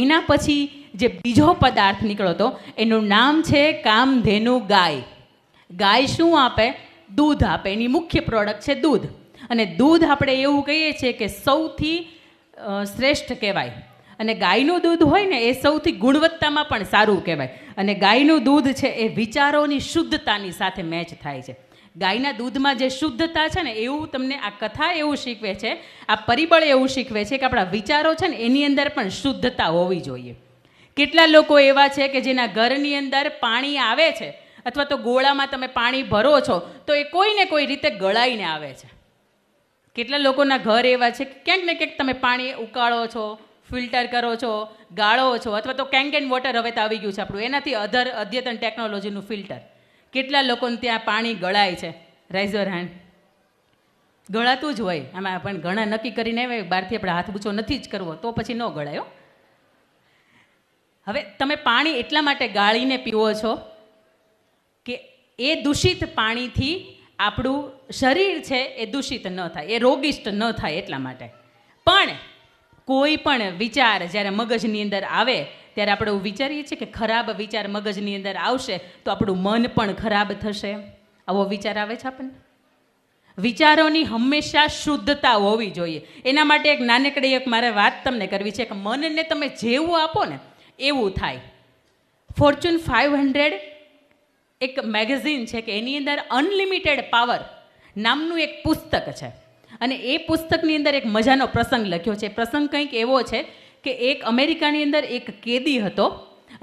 એના પછી જે બીજો પદાર્થ નીકળ્યો હતો એનું નામ છે કામધેનુ ગાય. ગાય શું આપે? દૂધ આપે. એની મુખ્ય પ્રોડક્ટ છે દૂધ. અને દૂધ આપણે એવું કહીએ છીએ કે સૌથી શ્રેષ્ઠ કહેવાય. અને ગાયનું દૂધ હોય ને એ સૌથી ગુણવત્તામાં પણ સારું કહેવાય. અને ગાયનું દૂધ છે એ વિચારોની શુદ્ધતાની સાથે મેચ થાય છે. ગાયના દૂધમાં જે શુદ્ધતા છે ને એવું તમને આ કથા એવું શીખવે છે, આ પરિબળ એવું શીખવે છે કે આપણા વિચારો છે ને એની અંદર પણ શુદ્ધતા હોવી જોઈએ. કેટલા લોકો એવા છે કે જેના ઘરની અંદર પાણી આવે છે અથવા તો ગોળામાં તમે પાણી ભરો છો તો એ કોઈને કોઈ રીતે ગળાઈને આવે છે. કેટલા લોકોના ઘર એવા છે કે ક્યાંક ને ક્યાંક તમે પાણી ઉકાળો છો, ફિલ્ટર કરો છો, ગાળો છો, અથવા તો કેન વોટર હવે તો આવી ગયું છે આપણું, એનાથી અદ્યતન ટેકનોલોજીનું ફિલ્ટર. કેટલા લોકોને ત્યાં પાણી ગળાય છે? Riser hand. ગળાતું જ હોય આમાં, પણ ઘણા નક્કી કરીને આવે બહારથી આપણે હાથ બૂચો નથી જ કરવો તો પછી ન ગળાયો. હવે તમે પાણી એટલા માટે ગાળીને પીવો છો કે એ દૂષિત પાણીથી આપણું શરીર છે એ દૂષિત ન થાય, એ રોગિષ્ટ ન થાય એટલા માટે. પણ કોઈ પણ વિચાર જ્યારે મગજની અંદર આવે ત્યારે આપણે એવું વિચારીએ છીએ કે ખરાબ વિચાર મગજની અંદર આવશે તો આપણું મન પણ ખરાબ થશે. આવો વિચાર આવે છે આપણને? વિચારોની હંમેશા શુદ્ધતા હોવી જોઈએ. એના માટે એક નાનકડી એક મારે વાત તમને કરવી છે કે મનને તમે જેવું આપો ને એવું થાય. ફોર્ચ્યુન 500 એક મેગેઝિન છે કે એની અંદર અનલિમિટેડ પાવર નામનું એક પુસ્તક છે. અને એ પુસ્તકની અંદર એક મજાનો પ્રસંગ લખ્યો છે. પ્રસંગ કંઈક એવો છે કે એક અમેરિકાની અંદર એક કેદી હતો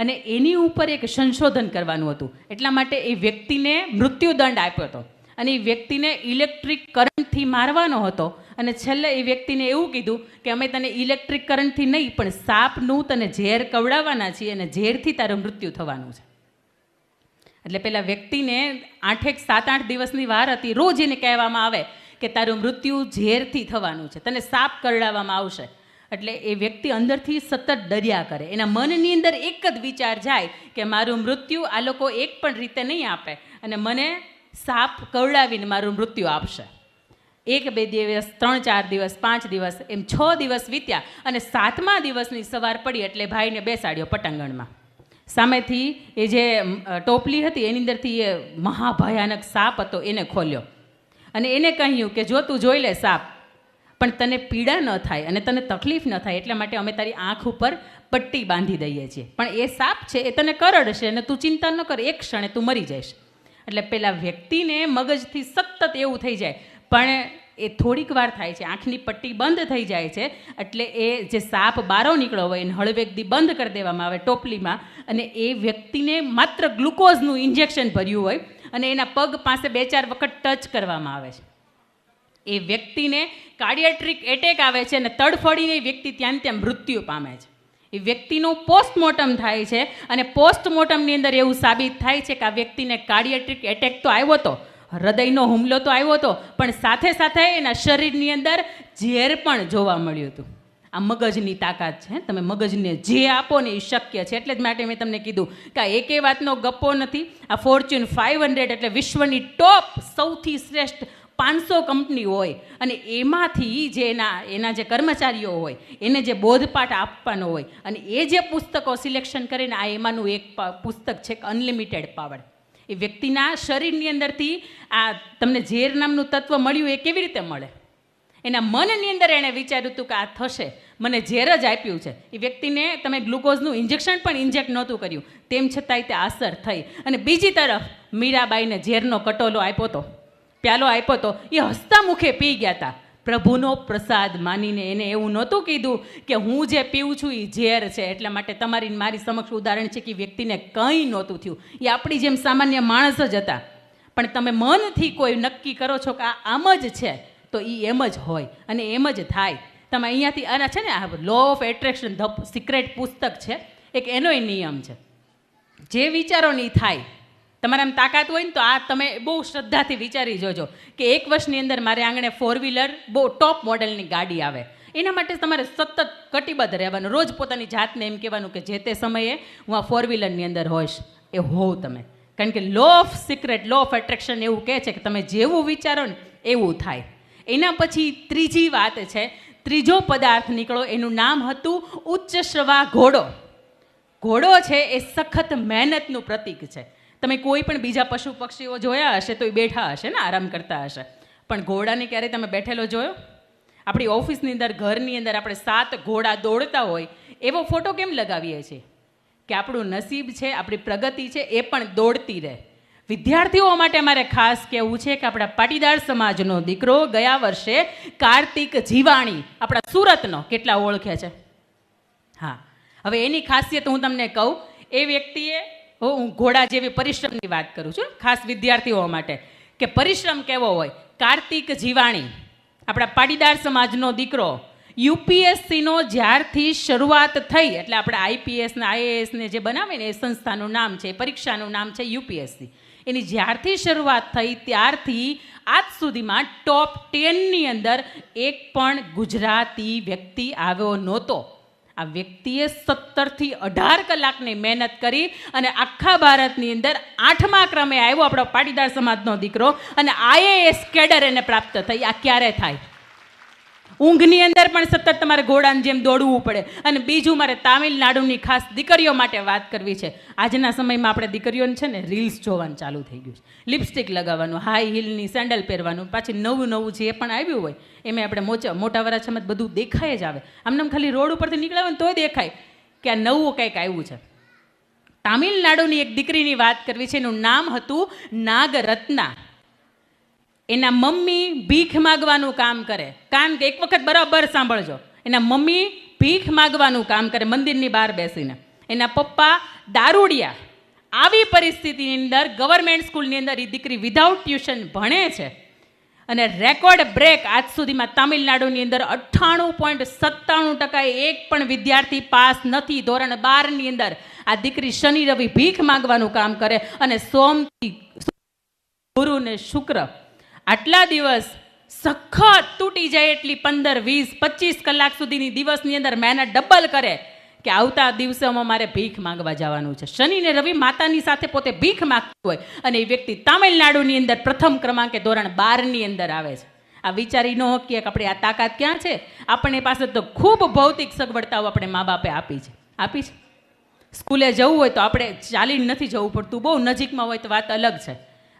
અને એની ઉપર એક સંશોધન કરવાનું હતું. એટલા માટે એ વ્યક્તિને મૃત્યુદંડ આપ્યો હતો અને એ વ્યક્તિને ઇલેક્ટ્રિક કરંટથી મારવાનો હતો. અને છેલ્લે એ વ્યક્તિને એવું કીધું કે અમે તને ઇલેક્ટ્રિક કરંટથી નહીં પણ સાપનું તને ઝેર કવડાવવાના છીએ અને ઝેરથી તારું મૃત્યુ થવાનું છે. એટલે પેલા વ્યક્તિને 7-8 દિવસની વાર હતી. રોજ એને કહેવામાં આવે કે તારું મૃત્યુ ઝેરથી થવાનું છે, તને સાપ કરડાવવામાં આવશે. એટલે એ વ્યક્તિ અંદરથી સતત ડર્યા કરે. એના મનની અંદર એક જ વિચાર જાય કે મારું મૃત્યુ આ લોકો એક પણ રીતે નહીં આપે અને મને સાપ કરડાવીને મારું મૃત્યુ આપશે. 1-2 દિવસ, 3-4 દિવસ, 5 દિવસ, એમ 6 દિવસ વીત્યા અને 7મા દિવસની સવાર પડી એટલે ભાઈને બેસાડ્યો પટાંગણમાં. સામેથી એ જે ટોપલી હતી એની અંદરથી એ મહાભયાનક સાપ હતો એને ખોલ્યો અને એને કહ્યું કે જો તું જોઈ લે સાપ, પણ તને પીડા ન થાય અને તને તકલીફ ન થાય એટલા માટે અમે તારી આંખ ઉપર પટ્ટી બાંધી દઈએ છીએ, પણ એ સાપ છે એ તને કરડશે અને તું ચિંતા ન કર, એક ક્ષણે તું મરી જઈશ. એટલે પેલા વ્યક્તિને મગજથી સતત એવું થઈ જાય, પણ એ થોડીક વાર થાય છે, આંખની પટ્ટી બંધ થઈ જાય છે એટલે એ જે સાપ બારો નીકળ્યો હોય એને હળવેકથી બંધ કરી દેવામાં આવે ટોપલીમાં અને એ વ્યક્તિને માત્ર ગ્લુકોઝનું ઇન્જેક્શન ભર્યું હોય અને એના પગ પાસે 2-4 વખત ટચ કરવામાં આવે છે. એ વ્યક્તિને કાર્ડિયાટિક એટેક આવે છે અને તડફડીને એ વ્યક્તિ ત્યાં મૃત્યુ પામે છે. એ વ્યક્તિનું પોસ્ટમોર્ટમ થાય છે અને પોસ્ટમોર્ટમની અંદર એવું સાબિત થાય છે કે આ વ્યક્તિને કાર્ડિયાટિક એટેક તો આવ્યો હતો, હૃદયનો હુમલો તો આવ્યો હતો, પણ સાથે સાથે એના શરીરની અંદર ઝેર પણ જોવા મળ્યું હતું. આ મગજની તાકાત છે. તમે મગજને જે આપો ને એ શક્ય છે. એટલે જ માટે મેં તમને કીધું કે આ એકે વાતનો ગપ્પો નથી. આ ફોર્ચ્યુન 500 એટલે વિશ્વની ટોપ સૌથી શ્રેષ્ઠ 500 કંપની હોય અને એમાંથી જે એના જે કર્મચારીઓ હોય એને જે બોધપાઠ આપવાનો હોય અને એ જે પુસ્તકો સિલેક્શન કરીને આ એમાંનું એક પુસ્તક છે અનલિમિટેડ પાવર. એ વ્યક્તિના શરીરની અંદરથી આ તમને ઝેર નામનું તત્વ મળ્યું એ કેવી રીતે મળે? એના મનની અંદર એણે વિચાર્યું હતું કે આ થશે, મને ઝેર જ આપ્યું છે. એ વ્યક્તિને તમે ગ્લુકોઝનું ઇન્જેક્શન પણ ઇન્જેક્ટ નહોતું કર્યું, તેમ છતાંય તે અસર થઈ. અને બીજી તરફ મીરાબાઈને ઝેરનો કટોલો આપ્યો હતો, પ્યાલો આપ્યો હતો, એ હસતા મુખે પી ગયા હતા. પ્રભુનો પ્રસાદ માનીને એને એવું નહોતું કીધું કે હું જે પીવું છું એ ઝેર છે, એટલા માટે તમારી મારી સમક્ષ ઉદાહરણ છે કે વ્યક્તિને કંઈ નહોતું થયું. એ આપણી જેમ સામાન્ય માણસ જ હતા. પણ તમે મનથી કોઈ નક્કી કરો છો કે આ આમ જ છે તો એ એમ જ હોય અને એમ જ થાય. તમે અહીંયાથી આના છે ને આ law of attraction the secret પુસ્તક છે એક, એનોય નિયમ છે. જે વિચારો નહીં થાય, તમારામાં તાકાત હોય ને તો આ તમે બહુ શ્રદ્ધાથી વિચારી જોજો કે 1 વર્ષની અંદર મારે આંગણે 4 વ્હીલર બહુ ટોપ મોડેલની ગાડી આવે. એના માટે તમારે સતત કટિબદ્ધ રહેવાનું. રોજ પોતાની જાતને એમ કહેવાનું કે જે તે સમયે હું આ 4 વ્હીલરની અંદર હોઈશ. એ હોવ તમે. કારણ કે law of secret, law of attraction એવું કહે છે કે તમે જેવું વિચારો ને એવું થાય. એના પછી ત્રીજી વાત છે ત્રીજો પદાર્થ નીકળ્યો, એનું નામ હતું ઉચ્ચ શ્રવા ઘોડો. ઘોડો છે એ સખત મહેનતનું પ્રતીક છે. તમે કોઈ પણ બીજા પશુ પક્ષીઓ જોયા હશે તો એ બેઠા હશે ને, આરામ કરતા હશે, પણ ઘોડાને ક્યારેય તમે બેઠેલો જોયો? આપણી ઓફિસની અંદર, ઘરની અંદર આપણે 7 ઘોડા દોડતા હોય એવો ફોટો કેમ લગાવીએ છીએ? કે આપણું નસીબ છે, આપણી પ્રગતિ છે એ પણ દોડતી રહે. વિદ્યાર્થીઓ માટે મારે ખાસ કહેવું છે કે આપણા પાટીદાર સમાજનો દીકરો ગયા વર્ષે કાર્તિક જીવાણી, આપણા સુરતનો, કેટલા ઓળખે છે? હા, હવે એની ખાસિયત હું તમને કહું. એ વ્યક્તિએ, હું ઘોડા જેવી પરિશ્રમની વાત કરું છું ખાસ વિદ્યાર્થીઓ માટે, કે પરિશ્રમ કેવો હોય. કાર્તિક જીવાણી, આપણા પાટીદાર સમાજનો દીકરો, યુપીએસસીનો જ્યારથી શરૂઆત થઈ, એટલે આપણે આઈપીએસને આઈએએસને જે બનાવે ને એ સંસ્થાનું નામ છે, પરીક્ષાનું નામ છે યુપીએસસી. એની જ્યારથી શરૂઆત થઈ ત્યારથી આજ સુધીમાં ટોપ 10ની અંદર એક પણ ગુજરાતી વ્યક્તિ આવ્યો નહોતો. આ વ્યક્તિએ 17 થી 18 કલાકની મહેનત કરી અને આખા ભારતની અંદર 8મા ક્રમે આવ્યો આપણો પાટીદાર સમાજનો દીકરો, અને આઈએએસ કેડર એને પ્રાપ્ત થઈ. આ ક્યારે થાય? ઊંઘની અંદર પણ સતત તમારે ઘોડાની જેમ દોડવું પડે. અને બીજું, મારે તામિલનાડુની ખાસ દીકરીઓ માટે વાત કરવી છે. આજના સમયમાં આપણે દીકરીઓને છે ને રીલ્સ જોવાનું ચાલુ થઈ ગયું છે. લિપસ્ટિક લગાવવાનું, હાઈ હીલની સેન્ડલ પહેરવાનું, પાછી નવું નવું જે પણ આવ્યું હોય એમાં આપણે મોટા વરાછામાં બધું દેખાય જ આવે. આમને ખાલી રોડ ઉપરથી નીકળ્યા હોય ને તોય દેખાય કે આ નવું કંઈક આવ્યું છે. તામિલનાડુની એક દીકરીની વાત કરવી છે. એનું નામ હતું નાગરત્ના. એના મમ્મી ભીખ માગવાનું કામ કરે. કારણ કે એક વખત બરાબર સાંભળજો, એના મમ્મી ભીખ માગવાનું કામ કરે મંદિરની બહાર બેસીને. એના પપ્પા દારૂડિયા. આવી પરિસ્થિતિની અંદર ગવર્મેન્ટ સ્કૂલની અંદર એ દીકરી વિધાઉટ ટ્યુશન ભણે છે. અને રેકોર્ડ બ્રેક આજ સુધીમાં તામિલનાડુની અંદર 98.97% એક પણ વિદ્યાર્થી પાસ નથી. ધોરણ 12ની અંદર આ દીકરી શનિ રવિ ભીખ માગવાનું કામ કરે, અને સોમથી ગુરુ ને શુક્ર આટલા દિવસ સખત તૂટી જાય એટલી 15, 20, 25 કલાક સુધીની દિવસની અંદર મહેનત ડબલ કરે કે આવતા દિવસોમાં મારે ભીખ માંગવા જવાનું છે. શનિ ને રવિ માતાની સાથે પોતે ભીખ માંગતું હોય, અને એ વ્યક્તિ તામિલનાડુની અંદર પ્રથમ ક્રમાંકે ધોરણ 12ની અંદર આવે છે. આ વિચારી ન શકીએ કે આપણે આ તાકાત ક્યાં છે. આપણી પાસે તો ખૂબ ભૌતિક સગવડતાઓ આપણે મા બાપે આપી છે. સ્કૂલે જવું હોય તો આપણે ચાલીને નથી જવું પડતું, બહુ નજીકમાં હોય તો વાત અલગ છે.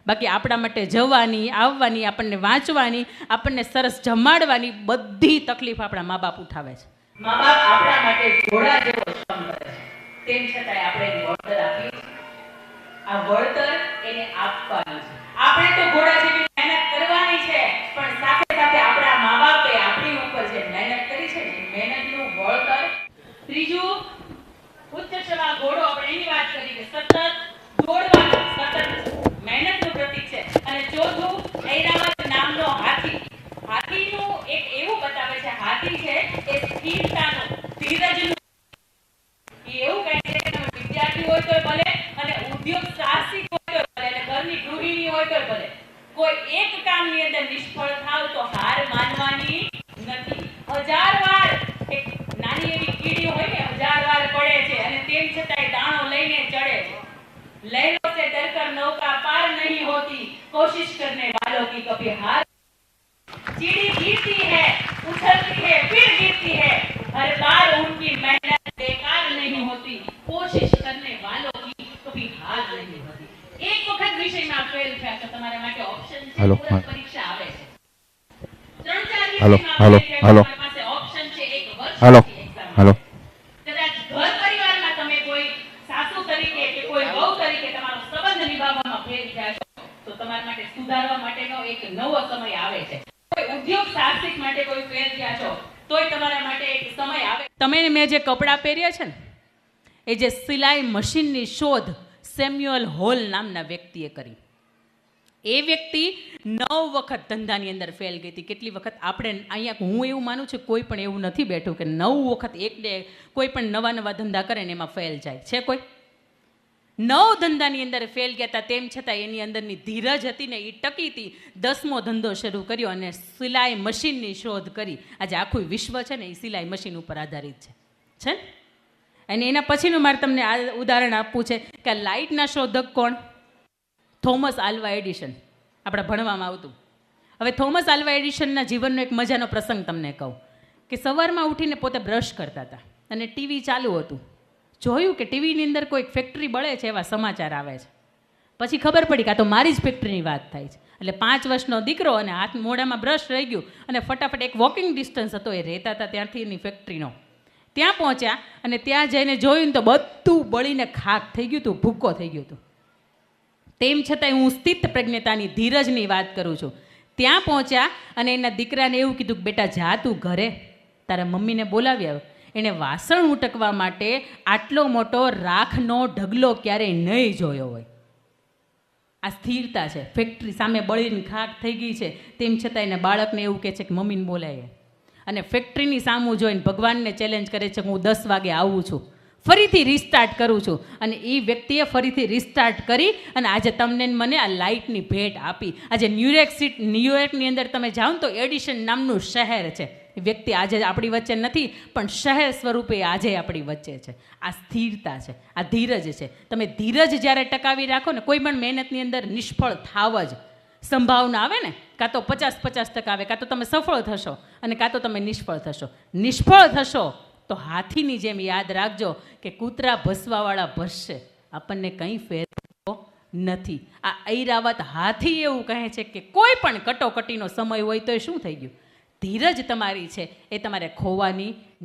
બાકી આપણા માટે જવાની, આવવાની, આપણને વાંચવાની, આપણને સરસ જમાડવાની બધી તકલીફ આપણા મા બાપ ઉઠાવે છે. મા બાપ આપણા માટે ઘોડા જેવો શ્રમ કરે છે, તેમ છતાંય આપણે વળતર આપીએ છીએ. આ વળતર એને આપવાનું છે. આપણે તો ઘોડા જેવી મહેનત કરવાની છે, પણ સાથે સાથે આપણા મા બાપે આપણી ઉપર જે મહેનત કરી છે ને એ મહેનતનું વળતર. ત્રીજું, ઉચ્ચ શ્રવા ઘોડો, આપણે એની વાત કરી કે સતત દોડવાનું, સતત મહેનતનું પ્રતીક છે. અને ચોથું, ઐરાવત નામનો હાથી. હાથીનું એક એવું બતાવે છે, હાથી છે એ સ્થિરતાનું, ધીરજનું. એ એવું કહે છે કે તમે વિદ્યાર્થી હોય તો ભલે, અને ઉદ્યોગ સાહસિક હોય તો ભલે, અને ઘરની ગૃહિણી હોય તો ભલે, કોઈ એક કામની અંદર નિષ્ફળ થાવ તો હાર માનવાની નથી. 1000 વાર, એક નાની એવી કીડી હોય ને 1000 વાર પડે છે, અને તેમ છતાંય દાણો લઈને ચડે છે. लहरों से डरकर नौका पार नहीं होती, कोशिश करने वालों की कभी हार. चीड़ी गिरती है, उछलती है, फिर गिरती है, हर बार उनकी मेहनत बेकार नहीं होती, कोशिश करने वालों की कभी हार नहीं होती. एक वक्त विषयમાં ફેલ થયા તો તમારા માટે ઓપ્શન છે, પૂરક પરીક્ષા આવે છે. 3-4 વિષયમાં ફેલ થયા તમારી પાસે ઓપ્શન છે, એક વર્ષની એક્ઝામ. કદાચ ઘર પરિવારમાં તમે કોઈ સાસુ તરીકે કે કોઈ વહુ તરીકે તમારો સંબંધ નિભાવવામાં ફેલ થયા છો તો તમારા માટે સુધારવા માટેનો એક નવો સમય આવે છે. કોઈ ઉદ્યોગ સાહસિક માટે કોઈ ફેલ થયા છો તોય તમારા માટે એક સમય આવે. તમે મેં જે કપડાં પહેર્યા છે ને એ જે સિલાઈ મશીનની શોધ સેમ્યુઅલ હોલ નામના વ્યક્તિએ કરી. એ વ્યક્તિ 9 વખત ધંધાની અંદર ફેલ ગઈ હતી. કેટલી વખત આપણે અહીંયા, હું એવું માનું છું કોઈ પણ એવું નથી બેઠું કે 9 વખત એકને કોઈ પણ નવા ધંધા કરે ને એમાં ફેલ જાય છે. કોઈ 9 ધંધાની અંદર ફેલ ગયા હતા, તેમ છતાં એની અંદરની ધીરજ હતી ને એ ટકી હતી. 10મો ધંધો શરૂ કર્યો અને સિલાઈ મશીનની શોધ કરી. આજે આખું વિશ્વ છે ને એ સિલાઈ મશીન ઉપર આધારિત છે ને. અને એના પછીનું મારે તમને આ ઉદાહરણ આપવું છે કે લાઇટના શોધક કોણ? Thomas Alva Edison. આપણે ભણવામાં આવતું. હવે થોમસ આલ્વા એડિશનના જીવનનો એક મજાનો પ્રસંગ તમને કહું કે સવારમાં ઉઠીને પોતે બ્રશ કરતા હતા અને ટીવી ચાલુ હતું. જોયું કે ટીવીની અંદર કોઈક ફેક્ટરી બળે છે એવા સમાચાર આવે છે. પછી ખબર પડી કે આ તો મારી જ ફેક્ટરીની વાત થાય છે. એટલે 5 વર્ષનો દીકરો અને હાથ મોઢામાં બ્રશ રહી ગયું અને ફટાફટ એક વોકિંગ ડિસ્ટન્સ હતો એ રહેતા હતા ત્યાંથી એની ફેક્ટરીનો. ત્યાં પહોંચ્યા અને ત્યાં જઈને જોયું ને તો બધું બળીને ખાક થઈ ગયું હતું, ભૂક્કો થઈ ગયું હતું. તેમ છતાંય હું સ્થિત પ્રજ્ઞતાની ધીરજની વાત કરું છું. ત્યાં પહોંચ્યા અને એના દીકરાને એવું કીધું કે બેટા જા તું ઘરે, તારા મમ્મીને બોલાવી આવ. એણે વાસણ ઉટકવા માટે આટલો મોટો રાખનો ઢગલો ક્યારેય નહીં જોયો હોય. આ સ્થિરતા છે. ફેક્ટરી સામે બળીને ખાક થઈ ગઈ છે, તેમ છતાં એને બાળકને એવું કહે છે કે મમ્મીને બોલાય. અને ફેક્ટરીની સામું જોઈને ભગવાનને ચેલેન્જ કરે છે કે હું 10 વાગે આવું છું, ફરીથી રિસ્ટાર્ટ કરું છું. અને એ વ્યક્તિએ ફરીથી રિસ્ટાર્ટ કરી અને આજે તમને મને આ લાઇટની ભેટ આપી. આજે ન્યુયોર્કની અંદર તમે જાઓ ને તો એડિશન નામનું શહેર છે. એ વ્યક્તિ આજે આપણી વચ્ચે નથી, પણ શહેર સ્વરૂપે આજે આપણી વચ્ચે છે. આ સ્થિરતા છે, આ ધીરજ છે. તમે ધીરજ જ્યારે ટકાવી રાખો ને, કોઈ પણ મહેનતની અંદર નિષ્ફળ થાવ જ સંભાવના આવે ને, કાં તો 50-50% આવે, કાં તો તમે સફળ થશો અને કાં તો તમે નિષ્ફળ થશો. નિષ્ફળ થશો તો હાથીની જેમ યાદ રાખજો કે કૂતરા ભસવાવાળા ભસશે, આપણને કંઈ ફેર નથી. આ ઐરાવત હાથી એવું કહે છે કે કોઈ પણ કટોકટીનો સમય હોય તો એ શું થઈ ગયું, ધીરજ તમારી છે એ તમારે ખોવાની